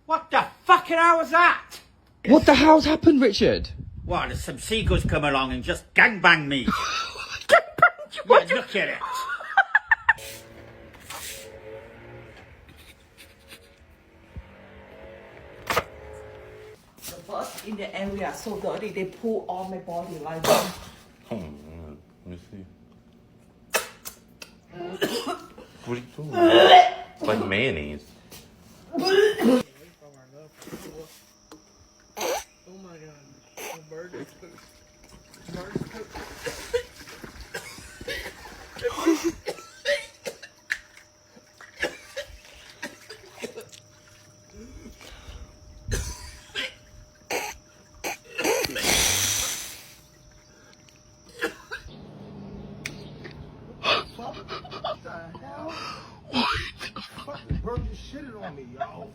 What the fucking hell was that? What the hell's happened, Richard? What, there's some seagulls come along and just gangbang me. What? Yeah, look at it. The birds in the area are so dirty, they pull on my body like that. Oh man, let me see. What are you doing? It's like mayonnaise. Oh my god. The burger cooked. Burger cooked. What the hell? Fucking burger shitted on me, y'all.